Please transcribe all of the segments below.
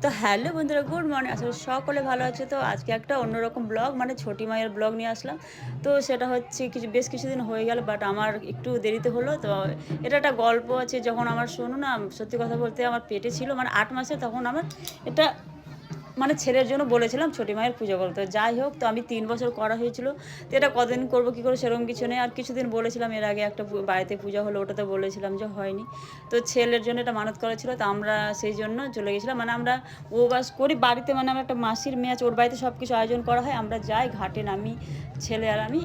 তো হ্যালো বন্ধুরা, good morning. আসলে সকলে ভালো আছে। তো আজকে একটা অন্যরকম ব্লগ, মানে ছোটি মায়ের ব্লগ নিয়ে আসলাম। তো সেটা হচ্ছে বেশ কিছুদিন হয়ে গেল, বাট আমার একটু দেরিতে হলো। তো এটা একটা গল্প আছে, যখন আমার শোনো না, সত্যি কথা বলতে আমার পেটে ছিল মানে 8 মাসে, তখন আমার এটা মানে ছেলের জন্য বলেছিলাম ছোটি মায়ের পুজো করতে। তো যাই হোক, তো আমি 3 বছর করা হয়েছিল। তো এটা কতদিন করবো কী করে সেরকম কিছু নেই। আর কিছুদিন বলেছিলাম, এর আগে একটা বাড়িতে পূজা হলো, ওটাতে বলেছিলাম যে হয়নি। তো ছেলের জন্য এটা মানত করা ছিল, তো আমরা সেই জন্য চলে গেছিলাম। মানে আমরা উপবাস করি বাড়িতে, মানে আমার একটা মাসির মেয়ে আছে, ওর বাড়িতে সব কিছু আয়োজন করা হয়। আমরা যাই, ঘাটে নামি, ছেলে আর আমি।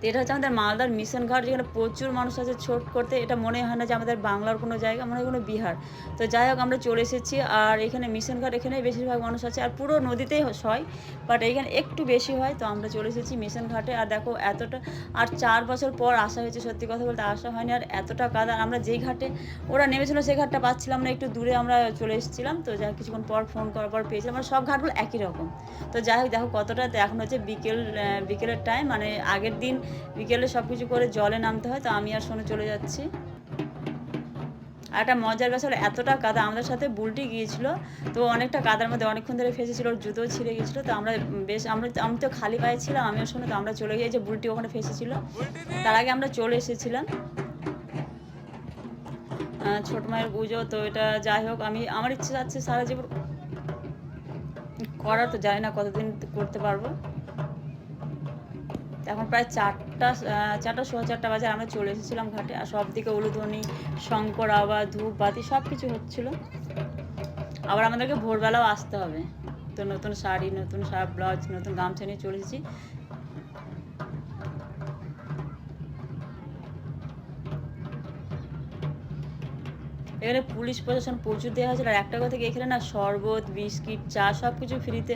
তো এটা হচ্ছে আমাদের মালদার মিশন ঘাট, যেখানে প্রচুর মানুষ আছে ছোট করতে। এটা মনে হয় না যে আমাদের বাংলার কোনো জায়গা, মনে হয় কোনো বিহার। তো যাই হোক, আমরা চলে এসেছি। আর এখানে মিশন ঘাট, এখানে বেশিরভাগ মানুষ আছে, আর পুরো নদীতেই হয়, বাট এইখানে একটু বেশি হয়। তো আমরা চলে এসেছি মিশন ঘাটে। আর দেখো এতটা, আর 4 বছর পর আসা হয়েছে, সত্যি কথা বলতে আসা হয়নি। আর এতটা কাদা, আমরা যেই ঘাটে ওরা নেমেছিল সেই ঘাটটা পাচ্ছিলাম না, একটু দূরে আমরা চলে এসেছিলাম। তো যাই কিছুক্ষণ পর ফোন করার পর পেয়েছিলাম। মানে সব ঘাটগুলো একই রকম। তো যাই হোক, দেখো কতটা, তো এখন হচ্ছে বিকেলের টাইম, মানে আগের দিন বিকেলে সব কিছু করে জলে নামতে হয়। তো আমি আর সোনু চলে যাচ্ছি। আর একটা মজার ব্যাপার, এতটা কাদা, আমাদের সাথে বুলটি গিয়েছিল। তো অনেকটা কাদার মধ্যে অনেকক্ষণ ধরে ফেসেছিল, ওর জুতো ছিঁড়ে গেছিলো। তো আমরা আমি তো খালি পায়ে ছিলাম, আমিও শোনো। তো আমরা চলে গিয়ে, যে বুলটি ওখানে ফেসেছিল, তার আগে আমরা চলে এসেছিলাম। ছোট মায়ের পুজো, তো এটা যাই হোক, আমার ইচ্ছে যাচ্ছে সারা জীবন করার। তো জানি না কতদিন করতে পারবো। এখন প্রায় চারটা সোয়া চারটা বাজে, আমরা চলে এসেছিলাম ঘাটে। আর সব দিকে উলুধ্বনি, শঙ্কর আওয়াজ, ধূপ বাতি সব কিছু হচ্ছিলো। আবার আমাদেরকে ভোরবেলাও আসতে হবে। তো নতুন শাড়ি, নতুন ব্লাউজ, নতুন গামছা নিয়ে চলে এসেছি। এখানে পুলিশ প্রশাসন প্রচুর দেওয়া হয়েছিল। আর একটা কথা কি, এখানে না শরবত, বিস্কিট, চা সব কিছু ফ্রিতে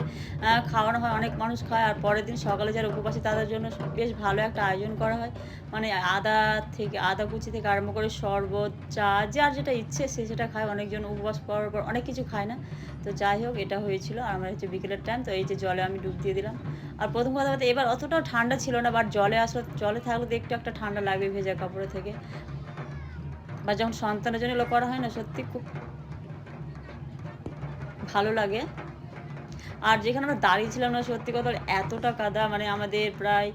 খাওয়ানো হয়। অনেক মানুষ খায়। আর পরের দিন সকালে যারা উপবাসী তাদের জন্য বেশ ভালো একটা আয়োজন করা হয়। মানে আদা কুচি থেকে আরম্ভ করে শরবত, চা, যার যেটা ইচ্ছে সে সেটা খায়। অনেকজন উপবাস করার পর অনেক কিছু খায় না। তো যাই হোক, এটা হয়েছিল। আর আমরা হচ্ছে বিকেলের টাইম, তো এই যে জলে আমি ডুব দিয়ে দিলাম। আর প্রথম কথা বলতে এবার অতটাও ঠান্ডা ছিল না, বাট জলে থাকলে তো একটু একটা ঠান্ডা লাগবে ভেজা কাপড়ে থেকে। বা যখন সন্তানের জন্য এগুলো করা হয় না, সত্যি খুব ভালো লাগে। আর যেখানে আমরা দাঁড়িয়েছিলাম না, সত্যি কথা এতটা কাদা, মানে আমাদের প্রায়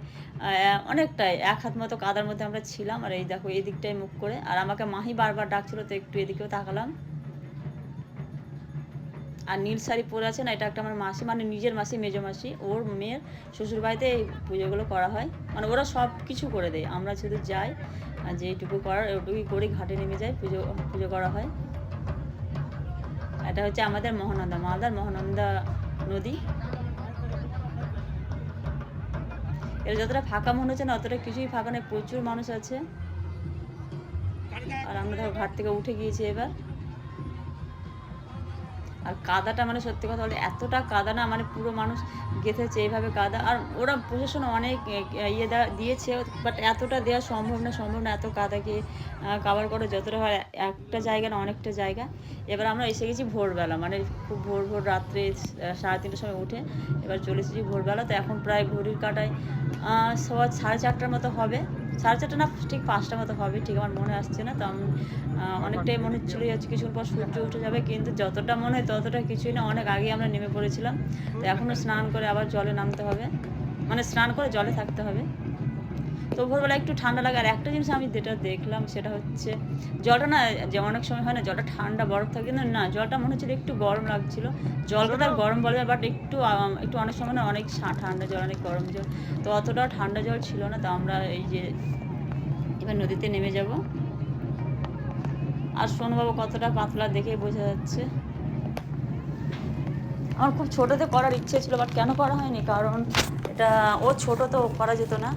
অনেকটাই 1 হাত মতো কাদার মধ্যে আমরা ছিলাম। আর এই দেখো এই দিকটায় মুখ করে, আর আমাকে মাহি বারবার ডাকছিল, তো একটু এদিকেও তাকালাম। আর নীল শাড়ি পরে আছে না, এটা একটা আমার মাসি, মানে নিজের মাসি, মেজো মাসি, ওর মেয়ের শ্বশুরবাড়িতে এই পুজোগুলো করা হয়। মানে ওরা সব কিছু করে দেয়, আমরা শুধু যাই, আর যেইটুকু করার ওইটুকুই করে ঘাটে নেমে যাই, পুজো করা হয়। এটা হচ্ছে আমাদের মালদার মহানন্দা নদী। এটা যতটা ফাঁকা মনে হচ্ছে না, অতটা কিছুই ফাঁকা নেই, প্রচুর মানুষ আছে। আর আমরা ধরো ঘাট থেকে উঠে গিয়েছি এবার। আর কাদাটা, মানে সত্যি কথা বলতে এতটা কাদা না, মানে পুরো মানুষ গেঁথেছে এইভাবে কাদা। আর ওরা প্রশাসন অনেক দিয়েছে, বাট এতটা দেওয়া সম্ভব না, এত কাদাকে কাভার করে যতটা হয়। একটা জায়গা না, অনেকটা জায়গা। এবার আমরা এসে গেছি ভোরবেলা, মানে খুব ভোর রাত্রে 3:30টার সময় উঠে এবার চলে এসেছি ভোরবেলা। তো এখন প্রায় ঘড়ির কাঁটায় 4:30টার মতো হবে। 4:30 না, ঠিক 5টা মতো হবে, ঠিক আমার মনে আসছে না। তো আমি অনেকটাই মনে হচ্ছিলো যাচ্ছে কিছুক্ষণ পর সূর্য উঠে যাবে, কিন্তু যতটা মনে হয় ততটা কিছুই না, অনেক আগে আমরা নেমে পড়েছিলাম। তো এখনও স্নান করে আবার জলে নামতে হবে, মানে স্নান করে জলে থাকতে হবে। তো ভোরবেলা একটু ঠান্ডা লাগে। আর একটা জিনিস আমি যেটা দেখলাম সেটা হচ্ছে জলটা না, যে অনেক সময় হয় না জলটা ঠান্ডা বরফ থাকে, কিন্তু না, জলটা মনে হচ্ছিল একটু গরম লাগছিল। জলটা তার গরম বলে, বাট একটু অনেক সময় না অনেক ঠান্ডা জল, অনেক গরম জল। তো অতটাও ঠান্ডা জল ছিল না। তো আমরা এই যে এবার নদীতে নেমে যাব। আর সোনুবাবু কতটা পাতলা দেখেই বোঝা যাচ্ছে। আমার খুব ছোটোতে করার ইচ্ছে ছিল, বাট কেন করা হয়নি, কারণ এটা ও ছোটো, তো করা যেত না।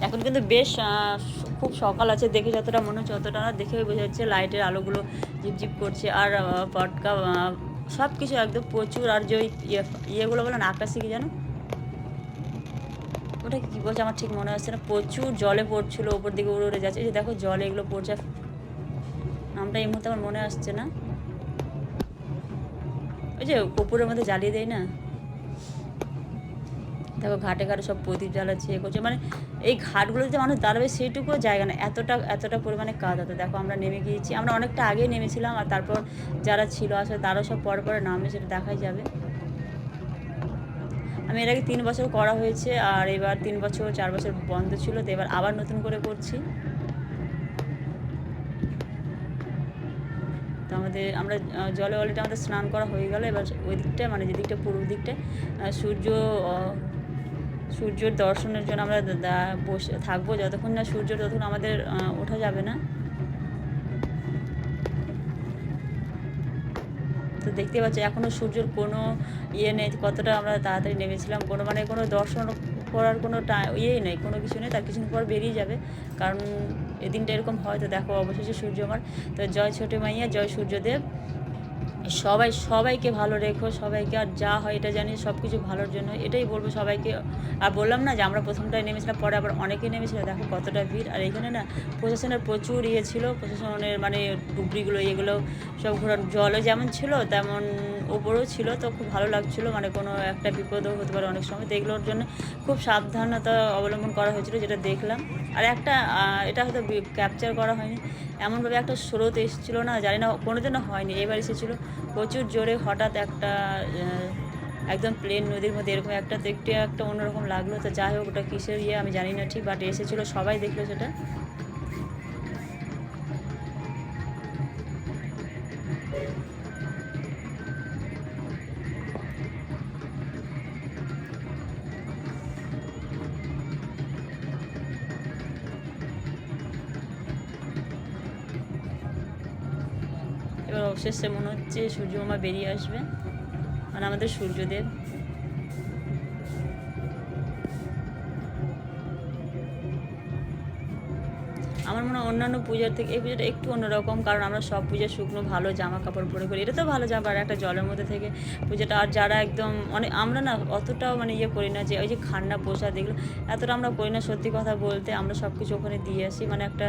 এখন কিন্তু বেশ খুব সকাল আছে, দেখে যতটা মনে হচ্ছে অতটা না, দেখেই বোঝা যাচ্ছে লাইটের আলোগুলো ঝিপঝিপ করছে। আর পটকা সব কিছু একদম প্রচুর। আর যে ওই ইয়েগুলো বলো না, আকাশি কি জানো, ওটা কী বলছে আমার ঠিক মনে আসছে না, প্রচুর জলে পড়ছিল, ওপর দিকে উড়ে উড়ে যাচ্ছে। এই যে দেখো জলে এগুলো পড়ছে, নামটা এই মুহূর্তে আমার মনে আসছে না। ওই যে কপুরের মধ্যে জ্বালিয়ে দেয় না, দেখো ঘাটে ঘাটে সব প্রদীপ জ্বালাচ্ছে এ করছে, মানে এই ঘাটগুলোতে মানুষ দাঁড়াবে সেইটুকুও জায়গা না, এতটা পরিমাণে কাদা। তো দেখো আমরা নেমে গিয়েছি, আমরা অনেকটা আগেই নেমেছিলাম, আর তারপর যারা ছিল আসলে তারাও সব পরে পরে নামবে, সেটা দেখাই যাবে। আমি এর আগে 3 বছর করা হয়েছে, আর এবার 3 বছর 4 বছর বন্ধ ছিল, তো এবার আবার নতুন করে করছি। তো আমরা জলে অলরেডি আমাদের স্নান করা হয়ে গেল। এবার ওই দিকটায়, মানে যেদিকটা পূর্ব দিকটায় সূর্যর দর্শনের জন্য আমরা বসে থাকবো, যতক্ষণ না সূর্য, ততক্ষণ আমাদের ওঠা যাবে না। তো দেখতে পাচ্ছি এখনও সূর্যের কোনো ইয়ে নেই, কতটা আমরা তাড়াতাড়ি নেমেছিলাম, কোনো দর্শন করার কোনো ইয়েই নেই, কোনো কিছু নেই, তার কিছুদিন পর বেরিয়ে যাবে, কারণ এদিনটা এরকম হয়। তো দেখো অবশেষে সূর্য আমার, তো জয় ছোটো মাইয়া, জয় সূর্যদেব। সবাইকে ভালো রেখো, সবাইকে, আর যা হয় এটা জানি সব কিছু ভালোর জন্য, এটাই বলবো সবাইকে। আর বললাম না যে আমরা প্রথমটাই নেমেছিলাম, পরে আবার অনেকেই নেমেছিল, দেখো কতটা ভিড়। আর এখানে না প্রশাসনের প্রচুর ইয়ে ছিল, প্রশাসনের মানে ডুবরিগুলো এগুলো সব ঘোরানো, জলও যেমন ছিল তেমন ওপরেও ছিল। তো খুব ভালো লাগছিলো, মানে কোনো একটা বিপদও হতে পারে অনেক সময়, তো এগুলোর জন্য খুব সাবধানতা অবলম্বন করা হয়েছিল, যেটা দেখলাম। আর একটা এটা হয়তো ক্যাপচার করা হয়নি, এমনভাবে একটা স্রোত এসেছিলো না, জানি না কোনো দিনও হয়নি, এবার এসেছিলো প্রচুর জোরে, হঠাৎ একটা একদম প্লেন নদীর মধ্যে এরকম একটা দেখতে একটা অন্যরকম লাগলো। তো যাই হোক ওটা কিসের ইয়ে আমি জানি না ঠিক, বাট এসেছিলো, সবাই দেখলো সেটা। এবার অবশেষে মনে হচ্ছে সূর্যমামা বেরিয়ে আসবে, মানে আমাদের সূর্যদেব। আমার মনে হয় অন্যান্য পূজার থেকে এই পুজোটা একটু অন্যরকম, কারণ আমরা সব পূজা শুকনো ভালো জামা কাপড় পরে করি, এটা তো ভালো জামা, আর একটা জলের মধ্যে থেকে পুজোটা। আর যারা একদম আমরা না অতটাও মানে ইয়ে করি না, যে ওই যে খান্না প্রসাদ এগুলো এতটা আমরা করি না, সত্যি কথা বলতে। আমরা সব কিছু ওখানে দিয়ে আসি, মানে একটা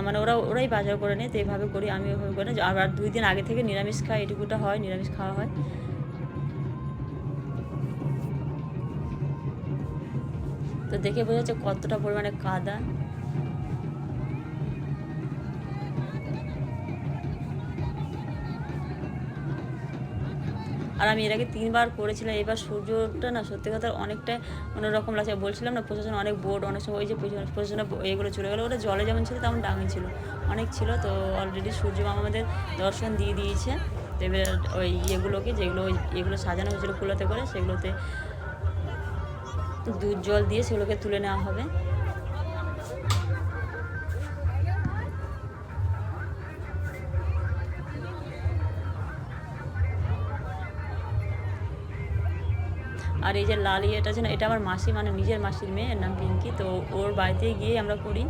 মানে ওরাই বাজার করে নেয়, তো এইভাবে করি, আমি ওইভাবে করি না। আর 2 দিন আগে থেকে নিরামিষ খাই, এটুকুটা হয়, নিরামিষ খাওয়া হয়। তো দেখে বোঝা যাচ্ছে কতটা পরিমাণে কাদা। আর আমি এর আগে 3 বার করেছিলাম, এবার সূর্যটা না সত্যি কথা অনেকটা অন্যরকম লাগছে। বলছিলাম না প্রশাসন অনেক বোর্ড, অনেক সময় ওই যে প্রশাসনের এগুলো চলে গেলো, ওটা জলে যেমন ছিল তেমন ডাঙাই ছিল, অনেক ছিল। তো অলরেডি সূর্য মামা আমাদের দর্শন দিয়ে দিয়েছে। তো এবার ওই ইয়েগুলোকে, যেগুলো এগুলো সাজানো হয়েছিল কুলোতে করে, সেগুলোতে দুধ জল দিয়ে সেগুলোকে তুলে নেওয়া হবে। আর এই যে লাল ইয়েটা আছে না, এটা আমার মাসি, মানে নিজের মাসির মেয়ে, এর নাম পিঙ্কি। তো ওর বাড়িতে গিয়ে আমরা করি।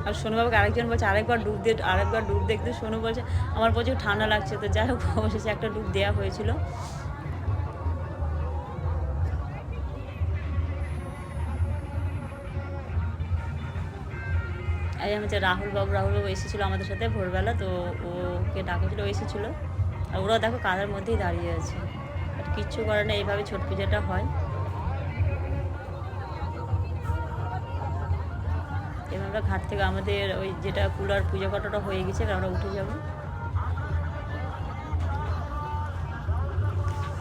আর সোনু বাবাকে আরেকজন বলছে আরেকবার ডুব দেখতে। সোনু বলছে আমার প্রচুর ঠান্ডা লাগছে। তো যাই হোক অবশেষে একটা ডুব দেওয়া হয়েছিল। এই হচ্ছে রাহুল বাবু এসেছিলো আমাদের সাথে ভোরবেলা, তো ওকে ডাকেছিল, এসেছিলো। আর ওরা দেখো কাদার মধ্যেই দাঁড়িয়ে আছে, আর কিচ্ছু করে না, এইভাবে ছোট পূজাটা হয়। এবার আমরা ঘাট থেকে আমাদের ওই যেটা কুলার পূজা করাটা হয়ে গেছে, আমরা উঠে যাব।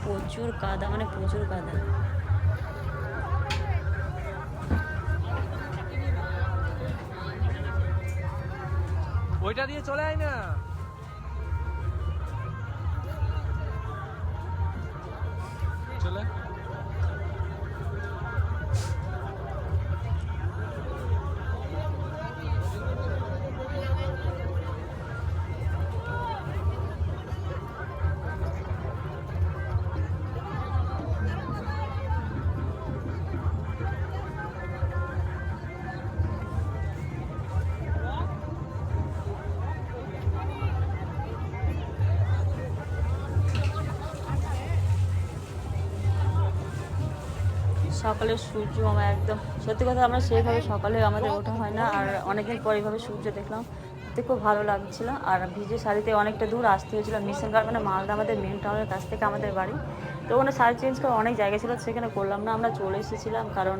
প্রচুর কাদা, মানে প্রচুর কাদা। ওইটা দিয়ে চলে আয় না। চলে সকালে সূর্য আমার একদম সত্যি কথা, আমরা সেইভাবে সকালে আমাদের ওঠা হয় না, আর অনেকদিন পর এইভাবে সূর্য দেখলাম, তো সত্যি খুব ভালো লাগছিল। আর ভিজে শাড়িতে অনেকটা দূর আসতে হয়েছিল, মিশন গার্মেন্টে মালদা আমাদের মেন টাউনের কাছ থেকে আমাদের বাড়ি। তো ওখানে শাড়ি চেঞ্জ করার অনেক জায়গা ছিল, সেখানে করলাম না, আমরা চলে এসেছিলাম, কারণ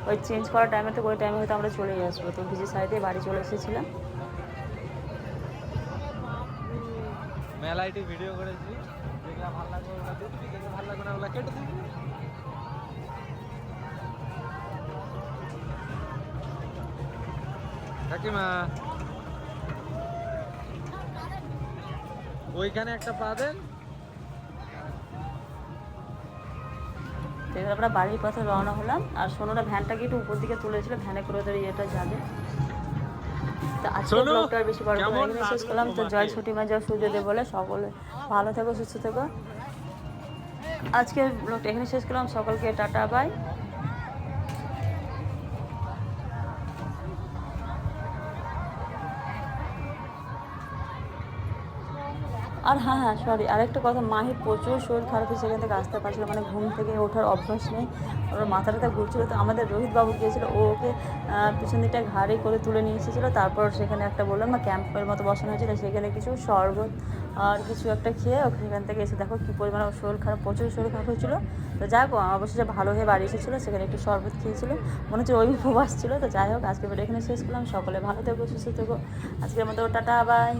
ওই চেঞ্জ করার টাইমে তো ওই টাইমে হয়তো আমরা চলেই আসবো। তো ভিজে শাড়িতে বাড়ি চলে এসেছিলাম। মেলাইটি ভিডিও করেছি, যেগুলো ভালো লাগবে ওগুলো দিয়ে দিবি, যেগুলো ভালো লাগবে না ওগুলো কেটে দিবি। কাকিমা ওইখানে একটা পা দেন। তো এবার আমরা বাড়ির পথে রওনা হলাম। আর সোনুরা ভ্যানটাকে একটু উপর দিকে তুলেছিল, ভ্যানে করে ওদের ইয়েটা যাবে। তো আজকে সোনু, ব্লগটা আর বেশি বড় করে কেমন এখানে শেষ লাগলো করলাম। তো তোমাকে? জয় ছুটি মা, জয় সূর্যদেব বলে সকলে ভালো থেকো, সুস্থ থেকো। আজকে ব্লগটা এখানে শেষ করলাম, সকলকে টাটা বাই। আর হ্যাঁ সরি, আরেকটা কথা, মাহির প্রচুর শরীর খারাপ, সেখান থেকে আসতে পারছিল, মানে ঘুম থেকে ওঠার অভ্যাস নেই, ওর মাথাটা ঘুরছিল। তো আমাদের রোহিত বাবু গিয়েছিল, ও ওকে পিছন দিকটা ঘাড়ে করে তুলে নিয়ে এসেছিলো। তারপর সেখানে একটা বললাম না ক্যাম্পের মতো বসানো হয়েছিল, সেখানে কিছু শরবত আর কিছু একটা খেয়ে ওকে সেখান থেকে এসে দেখো কী পরিমাণে ওর শরীর খারাপ, প্রচুর শরীর খারাপ হয়েছিলো। তো যাই হোক অবশেষে ভালো হয়ে বাড়ি এসেছিলো, সেখানে একটু শরবত খেয়েছিল, মনে হচ্ছে ওই উপবাস ছিল। তো যাই হোক আজকে ভিডিও এখানে শেষ করলাম, সকলে ভালো থেকো, সুস্থ থেকো। আজকের মতো টাটা বাই।